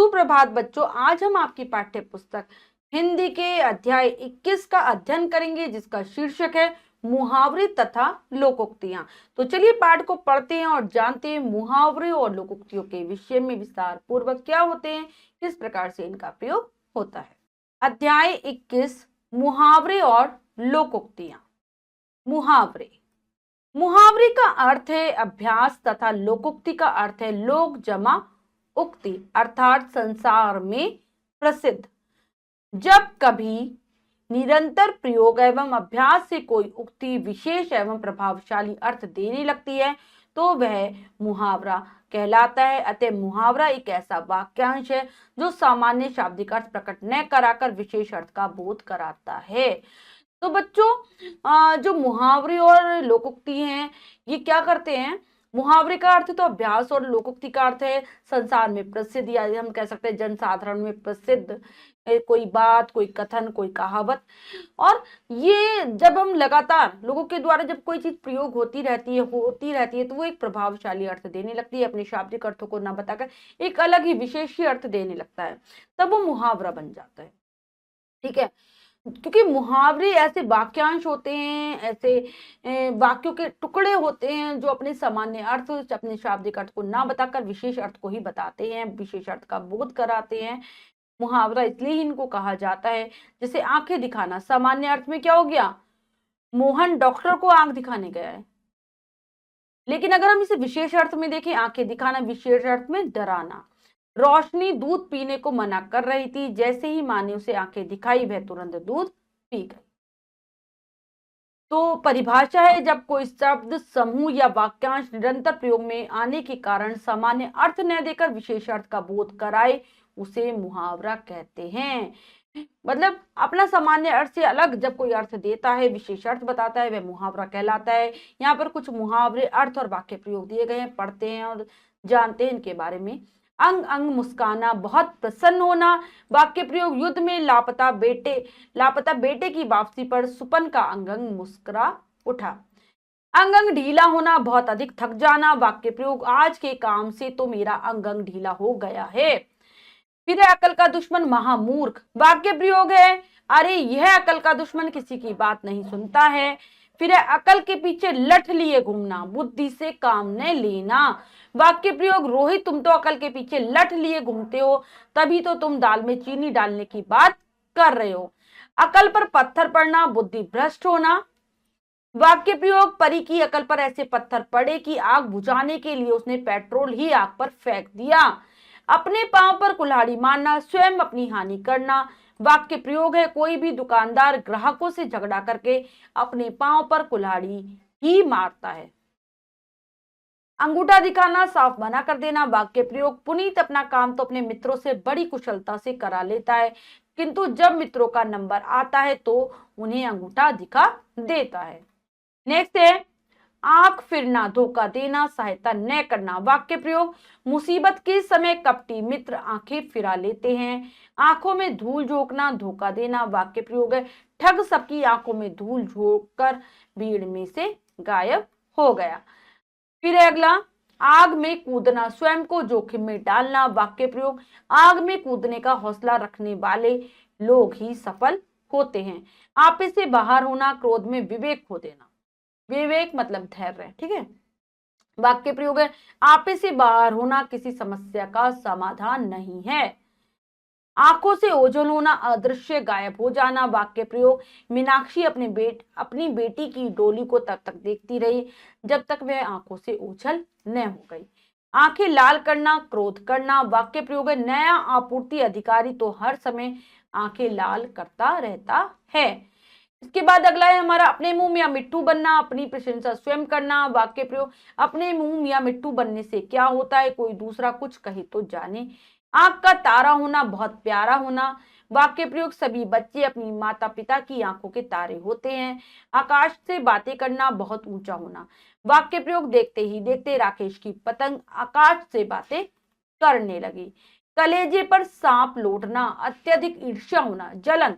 सुप्रभात बच्चों, आज हम आपकी पाठ्य पुस्तक हिंदी के अध्याय 21 का अध्ययन करेंगे, जिसका शीर्षक है मुहावरे तथा लोकोक्तियां। तो चलिए पाठ को पढ़ते हैं और जानते हैं मुहावरे और लोकोक्तियों के विषय में विस्तार पूर्वक क्या होते हैं, किस प्रकार से इनका प्रयोग होता है। अध्याय 21 मुहावरे और लोकोक्तियां। मुहावरे मुहावरे का अर्थ है अभ्यास तथा लोकोक्ति का अर्थ है लोक जमा उक्ति, अर्थात संसार में प्रसिद्ध। जब कभी निरंतर प्रयोग एवं अभ्यास से कोई उक्ति विशेष एवं प्रभावशाली अर्थ देने लगती है तो वह मुहावरा कहलाता है। अतः मुहावरा एक ऐसा वाक्यांश है जो सामान्य शाब्दिक अर्थ प्रकट न कराकर विशेष अर्थ का बोध कराता है। तो बच्चों, जो मुहावरे और लोकोक्ति हैं, ये क्या करते हैं? मुहावरे का अर्थ तो अभ्यास और लोकोक्ति का अर्थ है संसार में प्रसिद्ध, या हम कह सकते हैं जनसाधारण में प्रसिद्ध कोई बात, कोई कथन, कोई कहावत। और ये जब हम लगातार लोगों के द्वारा जब कोई चीज प्रयोग होती रहती है तो वो एक प्रभावशाली अर्थ देने लगती है, अपने शाब्दिक अर्थों को न बताकर एक अलग ही विशेष ही अर्थ देने लगता है, तब वो मुहावरा बन जाता है। ठीक है, क्योंकि मुहावरे ऐसे वाक्यांश होते हैं, ऐसे वाक्यों के टुकड़े होते हैं जो अपने सामान्य अर्थ, अपने शाब्दिक अर्थ को ना बताकर विशेष अर्थ को ही बताते हैं, विशेष अर्थ का बोध कराते हैं। मुहावरा इसलिए इनको कहा जाता है। जैसे आंखें दिखाना, सामान्य अर्थ में क्या हो गया? मोहन डॉक्टर को आंख दिखाने गया है। लेकिन अगर हम इसे विशेष अर्थ में देखें, आंखें दिखाना विशेष अर्थ में डराना। रोशनी दूध पीने को मना कर रही थी, जैसे ही माँ ने उसे आंखें दिखाई वह तुरंत दूध पी गई। तो परिभाषा है जब कोई शब्द, समूह या वाक्यांश निरंतर प्रयोग में आने के कारण सामान्य अर्थ न देकर विशेष अर्थ का बोध कराए, उसे मुहावरा कहते हैं। मतलब अपना सामान्य अर्थ से अलग जब कोई अर्थ देता है, विशेष अर्थ बताता है, वह मुहावरा कहलाता है। यहाँ पर कुछ मुहावरे, अर्थ और वाक्य प्रयोग दिए गए हैं, पढ़ते हैं और जानते हैं इनके बारे में। अंग अंग मुस्काना, बहुत प्रसन्न होना। वाक्य प्रयोग, युद्ध में लापता बेटे की वापसी पर सुपन का अंग अंग मुस्कुरा उठा। अंग अंग ढीला होना, बहुत अधिक थक जाना। वाक्य प्रयोग, आज के काम से तो मेरा अंग अंग ढीला हो गया है। फिर अकल का दुश्मन महामूर्ख। वाक्य प्रयोग है, अरे यह अकल का दुश्मन किसी की बात नहीं सुनता है। फिर अकल के पीछे लठ लिए घूमना, बुद्धि से काम न लेना। वाक्य प्रयोग, रोहित तुम तो अकल के पीछे लठ लिए घूमते हो, तभी तो तुम दाल में चीनी डालने की बात कर रहे हो। अकल पर पत्थर पड़ना, बुद्धि भ्रष्ट होना। वाक्य प्रयोग, परी की अकल पर ऐसे पत्थर पड़े कि आग बुझाने के लिए उसने पेट्रोल ही आग पर फेंक दिया। अपने पांव पर कुल्हाड़ी मारना, स्वयं अपनी हानि करना। वाक्य प्रयोग है, कोई भी दुकानदार ग्राहकों से झगड़ा करके अपने पांव पर कुल्हाड़ी ही मारता है। अंगूठा दिखाना, साफ मना कर देना। वाक्य प्रयोग, पुनीत अपना काम तो अपने मित्रों से बड़ी कुशलता से करा लेता है, किंतु जब मित्रों का नंबर आता है तो उन्हें अंगूठा दिखा देता है। नेक्स्ट है आंख फिरना, धोखा देना, सहायता न करना। वाक्य प्रयोग, मुसीबत के समय कपटी मित्र आंखें फिरा लेते हैं। आंखों में धूल झोंकना, धोखा देना। वाक्य प्रयोग है, ठग सबकी आंखों में धूल झोंककर भीड़ में से गायब हो गया। फिर अगला, आग में कूदना, स्वयं को जोखिम में डालना। वाक्य प्रयोग, आग में कूदने का हौसला रखने वाले लोग ही सफल होते हैं। आपे से बाहर होना, क्रोध में विवेक खो देना। विवेक मतलब धैर्य। ठीक है, वाक्य प्रयोग है, आपे से बाहर होना किसी समस्या का समाधान नहीं है। आंखों से ओझल होना, अदृश्य गायब हो जाना। वाक्य प्रयोग, मीनाक्षी अपनी बेटी की डोली को तब तक देखती रही जब तक वह आंखों से ओझल न हो गई। आंखें लाल करना, क्रोध करना। वाक्य प्रयोग है, नया आपूर्ति अधिकारी तो हर समय आंखें लाल करता रहता है। इसके बाद अगला है हमारा अपने मुंह मियां मिट्टू बनना, अपनी प्रशंसा स्वयं करना। वाक्य प्रयोग, अपने मुंह मियां मिट्टू बनने से क्या होता है, कोई दूसरा कुछ कहे तो जाने। आंख का तारा होना, बहुत प्यारा होना। वाक्य प्रयोग, सभी बच्चे अपनी माता पिता की आंखों के तारे होते हैं। आकाश से बातें करना, बहुत ऊंचा होना। वाक्य प्रयोग, देखते ही देखते राकेश की पतंग आकाश से बातें करने लगी। कलेजे पर सांप लौटना, अत्यधिक ईर्ष्या होना, जलन।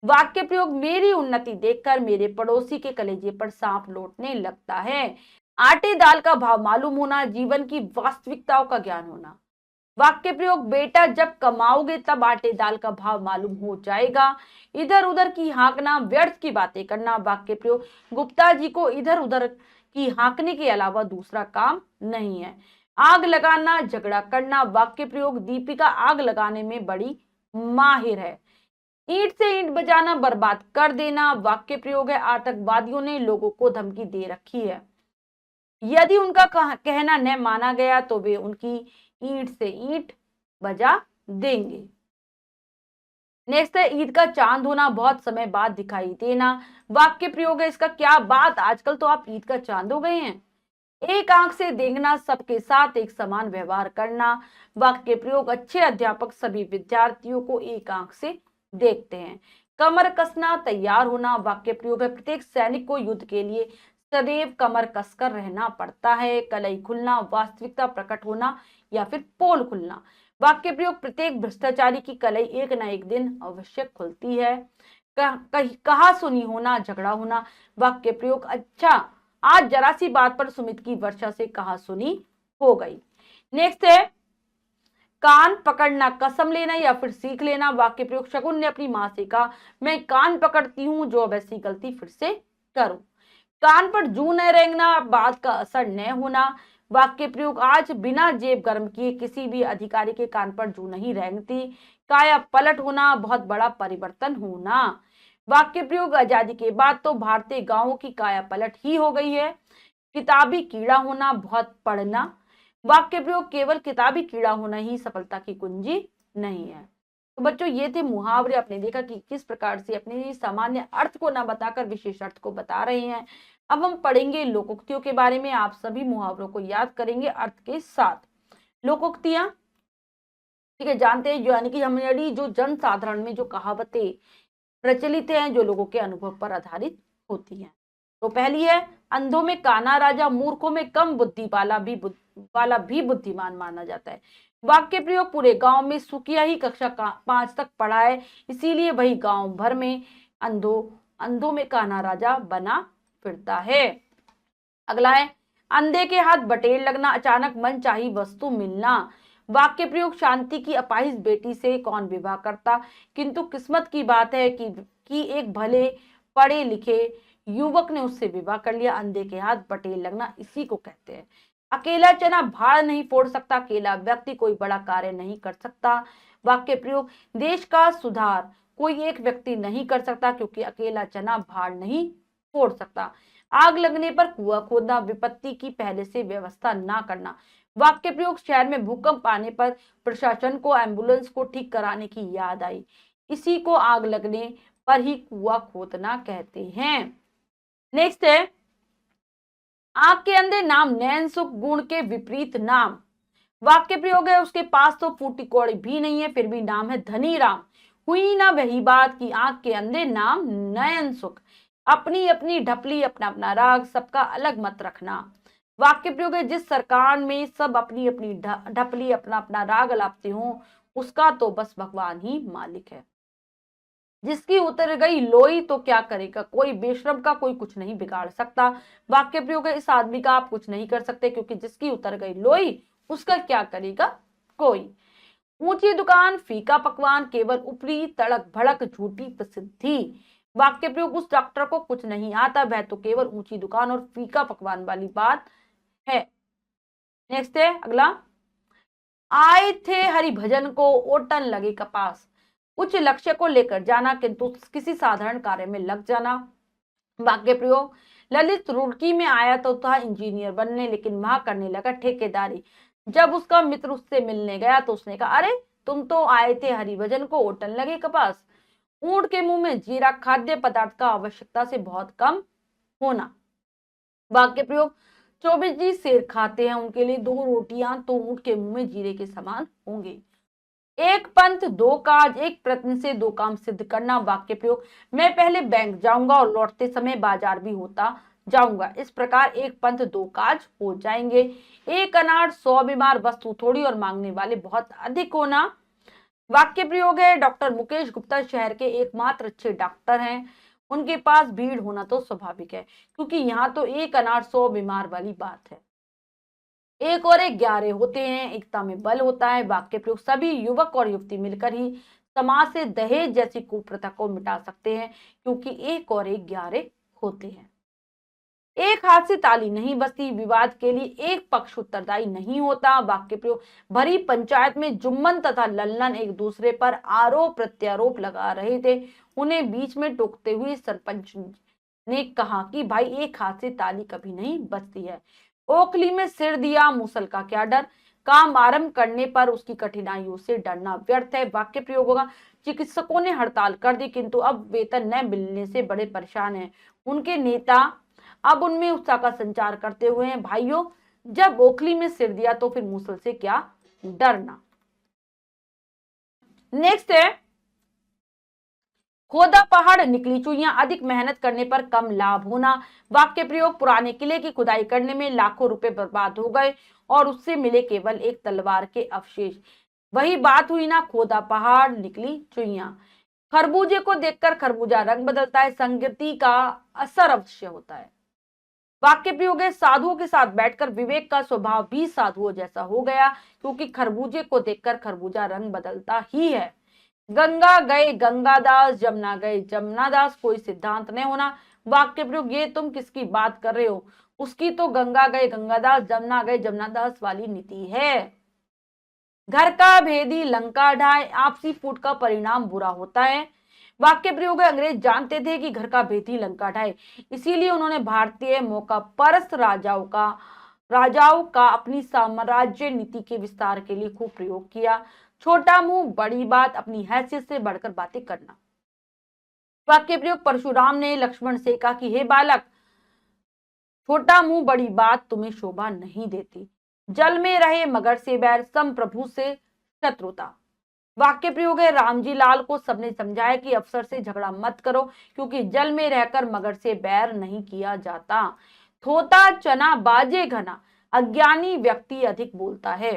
वाक्य प्रयोग, मेरी उन्नति देखकर मेरे पड़ोसी के कलेजे पर सांप लौटने लगता है। आटे दाल का भाव मालूम होना, जीवन की वास्तविकताओं का ज्ञान होना। वाक्य प्रयोग बेटा जब कमाओगे तब आटे दाल का भाव मालूम हो जाएगा। इधर उधर की हाँकना, व्यर्थ की बातें करना। वाक्य प्रयोग गुप्ता जी को इधर उधर की हाँकने के अलावा दूसरा काम नहीं है। आग लगाना, झगड़ा करना। वाक्य प्रयोग दीपिका आग लगाने में बड़ी माहिर है। ईंट से ईंट बजाना, बर्बाद कर देना। वाक्य प्रयोग है आतंकवादियों ने लोगों को धमकी दे रखी है, यदि उनका कहना न माना गया तो वे उनकी ईंट से ईंट बजा देंगे। नेक्स्ट है ईद का चांद होना, बहुत समय बाद दिखाई देना। वाक्य प्रयोग है इसका, क्या बात आजकल तो आप ईद का चांद हो गए हैं। एक आंख से देखना, सबके साथ एक समान व्यवहार करना। वाक्य प्रयोग अच्छे अध्यापक सभी विद्यार्थियों को एक आंख से देखते हैं। कमर कसना, तैयार होना। वाक्य प्रयोग है प्रत्येक सैनिक को युद्ध के लिए सदैव कमर कसकर रहना पड़ता है। कलई खुलना, वास्तविकता प्रकट होना या फिर पोल खुलना। वाक्य प्रयोग प्रत्येक भ्रष्टाचारी की कलई एक न एक दिन अवश्य खुलती है। कहा सुनी होना, झगड़ा होना। वाक्य प्रयोग अच्छा, आज जरा सी बात पर सुमित की वर्षा से कहा सुनी हो गई। नेक्स्ट है कान पकड़ना, कसम लेना या फिर सीख लेना। वाक्य प्रयोग शकुन ने अपनी मां से कहा, मैं कान पकड़ती हूं जो वैसी गलती फिर से करूं। कान पर जू न रेंगना, बात का असर न होना। वाक्य प्रयोग आज बिना जेब गर्म किए किसी भी अधिकारी के कान पर जू नहीं रेंगती। काया पलट होना, बहुत बड़ा परिवर्तन होना। वाक्य प्रयोग आजादी के बाद तो भारतीय गांवों की काया पलट ही हो गई है। किताबी कीड़ा होना, बहुत पढ़ना। वाक्य प्रयोग केवल किताबी कीड़ा होना ही सफलता की कुंजी नहीं है। तो बच्चों ये थे मुहावरे। आपने देखा कि किस प्रकार से अपने सामान्य अर्थ को ना बताकर विशेष अर्थ को बता रहे हैं। अब हम पढ़ेंगे लोकोक्तियों के बारे में। आप सभी मुहावरों को याद करेंगे अर्थ के साथ। लोकोक्तियां, ठीक है, जानते हैं यानी कि हमारी जो जन साधारण में जो कहावतें प्रचलित हैं, जो लोगों के अनुभव पर आधारित होती हैं। तो पहली है, अंधों में काना राजा, मूर्खों में कम बुद्धि वाला भी बुद्धिमान माना जाता है। वाक्य प्रयोग पूरे गांव में सुखिया ही कक्षा 5 तक पढ़ा है, इसीलिए वही गांव भर में अंधों में काना राजा बना फिरता है। अगला है, अंधे के हाथ बटेर लगना, अचानक मन चाही वस्तु मिलना। वाक्य प्रयोग शांति की अपाहिज बेटी से कौन विवाह करता, किंतु किस्मत की बात है कि एक भले पढ़े लिखे युवक ने उससे विवाह कर लिया। अंधे के हाथ बटेर लगना इसी को कहते हैं। अकेला चना भाड़ नहीं फोड़ सकता, अकेला व्यक्ति कोई बड़ा कार्य नहीं कर सकता। वाक्य प्रयोग देश का सुधार कोई एक व्यक्ति नहीं कर सकता, क्योंकि अकेला चना भाड़ नहीं फोड़ सकता। आग लगने पर कुआं खोदना, विपत्ति की पहले से व्यवस्था ना करना। वाक्य प्रयोग शहर में भूकंप आने पर प्रशासन को एम्बुलेंस को ठीक कराने की याद आई, इसी को आग लगने पर ही कुआं खोदना कहते हैं। नेक्स्ट है, आंख के अंधे नाम नैन सुख, गुण के विपरीत नाम। वाक्य प्रयोग है उसके पास तो फूटी कौड़ी भी नहीं है, फिर भी नाम है धनी राम। हुई ना वही बात की आंख के अंधे नाम नयन सुख। अपनी अपनी ढपली, अपना अपना राग, सबका अलग मत रखना। वाक्य प्रयोग है जिस सरकार में सब अपनी अपनी ढपली, अपना अपना राग अलापते हो, उसका तो बस भगवान ही मालिक है। जिसकी उतर गई लोई तो क्या करेगा कोई, बेशरम का कोई कुछ नहीं बिगाड़ सकता। वाक्य प्रयोग है इस आदमी का आप कुछ नहीं कर सकते, क्योंकि जिसकी उतर गई लोई उसका क्या करेगा कोई। ऊंची दुकान फीका पकवान, केवल ऊपरी तड़क भड़क झूठी प्रसिद्धि। वाक्य प्रयोग उस डॉक्टर को कुछ नहीं आता, वह तो केवल ऊंची दुकान और फीका पकवान वाली बात है। नेक्स्ट है अगला, आए थे हरि भजन को ओटन लगे कपास। उच्च लक्ष्य को लेकर जाना किंतु किसी साधारण कार्य में लग जाना। वाक्य प्रयोग ललित रुड़की में आया तो था इंजीनियर बनने, लेकिन वहां करने लगा ठेकेदारी। जब उसका मित्र उससे मिलने गया तो उसने कहा, अरे तुम तो आए थे हरिभजन को ओटन लगे कपास। ऊंट के मुंह में जीरा खाद्य पदार्थ का आवश्यकता से बहुत कम होना। वाक्य प्रयोग 24 जी शेर खाते हैं, उनके लिए 2 रोटियां तो ऊंट के मुंह में जीरे के समान होंगे। एक पंथ 2 काज, एक प्रयत्न से 2 काम सिद्ध करना। वाक्य प्रयोग मैं पहले बैंक जाऊंगा और लौटते समय बाजार भी होता जाऊंगा, इस प्रकार एक पंथ 2 काज हो जाएंगे। एक अनाड़ 100 बीमार, वस्तु थोड़ी और मांगने वाले बहुत अधिक होना। वाक्य प्रयोग है डॉक्टर मुकेश गुप्ता शहर के एकमात्र अच्छे डॉक्टर हैं, उनके पास भीड़ होना तो स्वाभाविक है, क्योंकि यहाँ तो एक अनाड़ 100 बीमार वाली बात है। एक और एक 11 होते हैं, एकता में बल होता है। वाक्य प्रयोग सभी युवक और युवती मिलकर ही समाज से दहेज जैसी कुप्रथा को मिटा सकते हैं, क्योंकि एक और एक 11 होते हैं। एक हाथ से ताली नहीं बजती, विवाद के लिए एक पक्ष उत्तरदायी नहीं होता। वाक्य प्रयोग भरी पंचायत में जुम्मन तथा लल्लन एक दूसरे पर आरोप प्रत्यारोप लगा रहे थे। उन्हें बीच में टोकते हुए सरपंच ने कहा कि भाई एक हाथ से ताली कभी नहीं बजती है। ओखली में सिर दिया, मूसल का क्या डर। काम आरंभ करने पर उसकी कठिनाइयों से डरना व्यर्थ है। वाक्य प्रयोग होगा, चिकित्सकों ने हड़ताल कर दी, किंतु अब वेतन न मिलने से बड़े परेशान हैं। उनके नेता अब उनमें उत्साह का संचार करते हुए हैं, भाइयों जब ओखली में सिर दिया तो फिर मूसल से क्या डरना। नेक्स्ट है, खोदा पहाड़ निकली चुईयां, अधिक मेहनत करने पर कम लाभ होना। वाक्य प्रयोग पुराने किले की खुदाई करने में लाखों रुपए बर्बाद हो गए और उससे मिले केवल एक तलवार के अवशेष। वही बात हुई ना, खोदा पहाड़ निकली चुईयां। खरबूजे को देखकर खरबूजा रंग बदलता है, संगति का असर अवश्य होता है। वाक्य प्रयोग है, साधुओं के साथ बैठकर विवेक का स्वभाव भी साधुओं जैसा हो गया, क्योंकि खरबूजे को देखकर खरबूजा रंग बदलता ही है। गंगा गए गंगादास, जमुना गए जमुनादास, कोई सिद्धांत नहीं होना। वाक्य प्रयोग, ये तुम किसकी बात कर रहे हो, उसकी तो गंगा गए गंगादास जमुना गए जमुनादास वाली नीति है। घर का भेदी लंका ढाए, आपसी फूट का परिणाम बुरा होता है। वाक्य प्रयोग है, अंग्रेज जानते थे कि घर का भेदी लंका ढाए, इसीलिए उन्होंने भारतीय मौका परस्त राजाओं का अपनी साम्राज्य नीति के विस्तार के लिए खूब प्रयोग किया। छोटा मुंह बड़ी बात, अपनी हैसियत से बढ़कर बातें करना। वाक्य प्रयोग, परशुराम ने लक्ष्मण से कहा कि हे बालक, छोटा मुंह बड़ी बात तुम्हें शोभा नहीं देती। जल में रहे मगर से बैर, सम प्रभु से शत्रुता। वाक्य प्रयोग है, रामजी लाल को सबने समझाया कि अफसर से झगड़ा मत करो, क्योंकि जल में रहकर मगर से बैर नहीं किया जाता। थोता चना बाजे घना, अज्ञानी व्यक्ति अधिक बोलता है।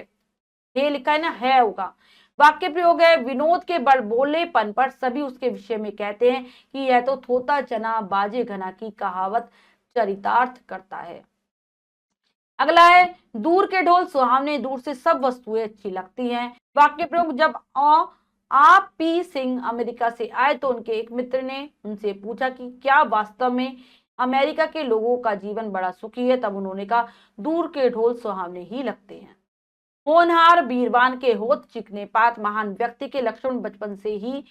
ये लिखा है ना, है होगा। वाक्य प्रयोग है, विनोद के बड़बोलेपन पर सभी उसके विषय में कहते हैं कि यह तो थोता चना बाजे घना की कहावत चरितार्थ करता है। अगला है, दूर के ढोल सुहावने, दूर से सब वस्तुएं अच्छी लगती हैं। वाक्य प्रयोग, जब आप पी सिंह अमेरिका से आए तो उनके एक मित्र ने उनसे पूछा कि क्या वास्तव में अमेरिका के लोगों का जीवन बड़ा सुखी है। तब उन्होंने कहा, दूर के ढोल सुहावने ही लगते हैं। होनहार बीरबान के होत चिकने पात, महान व्यक्ति के लक्षण बचपन से ही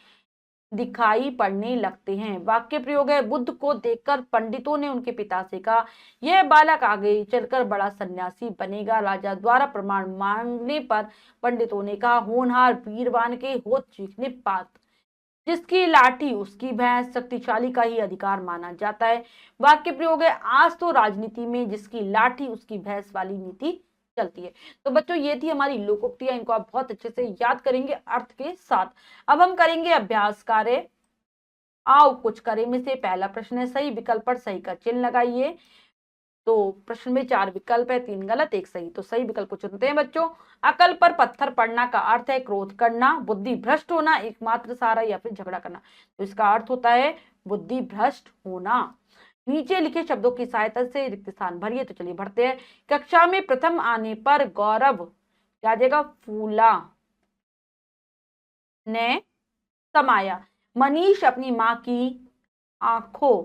दिखाई पड़ने लगते हैं। वाक्य प्रयोग है, बुद्ध को देखकर पंडितों ने उनके पिता से कहा, यह बालक आगे चलकर बड़ा सन्यासी बनेगा। राजा द्वारा प्रमाण मांगने पर पंडितों ने कहा, होनहार बीरबान के होत चीखने पात, जिसकी लाठी उसकी भैंस, शक्तिशाली का ही अधिकार माना जाता है। वाक्य प्रयोग है, आज तो राजनीति में जिसकी लाठी उसकी भैंस वाली नीति चलती है। तो बच्चों, ये थी हमारी लोकोक्तियां, इनको आप बहुत अच्छे से याद करेंगे अर्थ के साथ। अब हम करेंगे अभ्यास कार्य। आओ कुछ करें में से पहला प्रश्न है, सही विकल्प पर सही का चिन्ह लगाइए। तो प्रश्न में 4 विकल्प है, 3 गलत 1 सही। तो सही विकल्प को चुनते हैं बच्चों। अकल पर पत्थर पड़ना का अर्थ है क्रोध करना, बुद्धि भ्रष्ट होना, एकमात्र सहारा या फिर झगड़ा करना। तो इसका अर्थ होता है बुद्धि भ्रष्ट होना। नीचे लिखे शब्दों की सहायता से रिक्त स्थान भरिए। तो चलिए भरते हैं। कक्षा में प्रथम आने पर गौरव क्या देगा, फूला ने समाया। मनीष अपनी मां की आंखों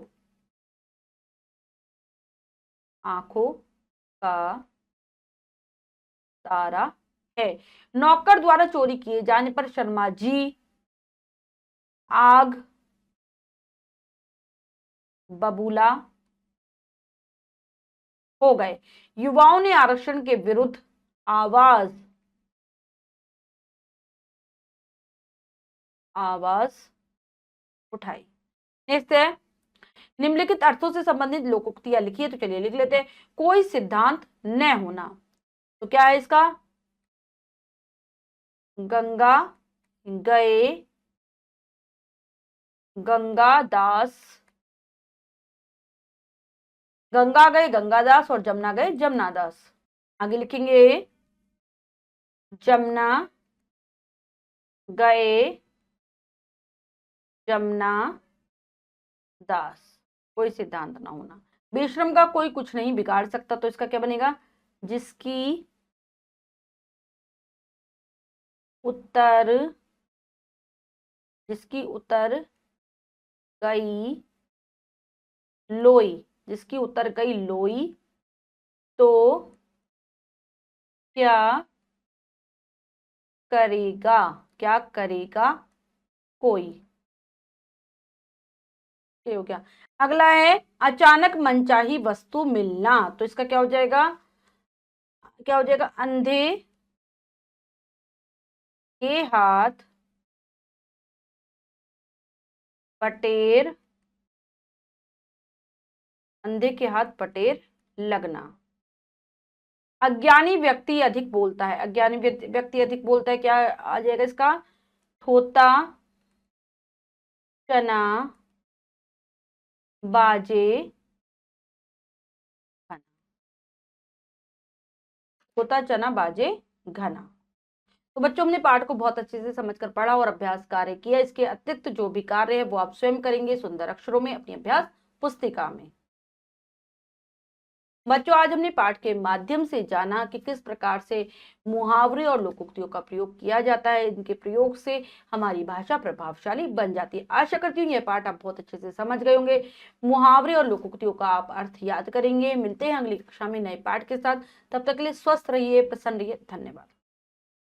का तारा है। नौकर द्वारा चोरी किए जाने पर शर्मा जी आग बबूला हो गए। युवाओं ने आरक्षण के विरुद्ध आवाज उठाई। नेक्स्ट है, निम्नलिखित अर्थों से संबंधित लोकोक्तियां लिखिए। तो चलिए लिख लेते हैं। कोई सिद्धांत न होना, तो क्या है इसका, गंगा गए गंगादास, गंगा गए गंगादास और जमुना गए जमुनादास। आगे लिखेंगे, जमुना गए जमुना दास, कोई सिद्धांत ना होना। बेशरम का कोई कुछ नहीं बिगाड़ सकता, तो इसका क्या बनेगा, जिसकी उतर, जिसकी उतर गई लोई, जिसकी उतर गई लोई, तो क्या करेगा, क्या करेगा कोई। ये हो गया। अगला है अचानक मनचाही वस्तु मिलना, तो इसका क्या हो जाएगा, क्या हो जाएगा, अंधे के हाथ पटेर, अंधे के हाथ पटेर लगना। अज्ञानी व्यक्ति अधिक बोलता है, अज्ञानी व्यक्ति अधिक बोलता है, क्या आ जाएगा इसका, थोता चना बाजे घना, थोता चना बाजे घना। तो बच्चों हमने पाठ को बहुत अच्छे से समझकर पढ़ा और अभ्यास कार्य किया। इसके अतिरिक्त जो भी कार्य है वो आप स्वयं करेंगे सुंदर अक्षरों में अपनी अभ्यास पुस्तिका में। बच्चों आज हमने पाठ के माध्यम से जाना कि किस प्रकार से मुहावरे और लोकोक्तियों का प्रयोग किया जाता है। इनके प्रयोग से हमारी भाषा प्रभावशाली बन जाती है। आशा करती हूँ यह पाठ आप बहुत अच्छे से समझ गए होंगे। मुहावरे और लोकोक्तियों का आप अर्थ याद करेंगे। मिलते हैं अगली कक्षा में नए पाठ के साथ। तब तक के लिए स्वस्थ रहिए, प्रसन्न रहिए। धन्यवाद।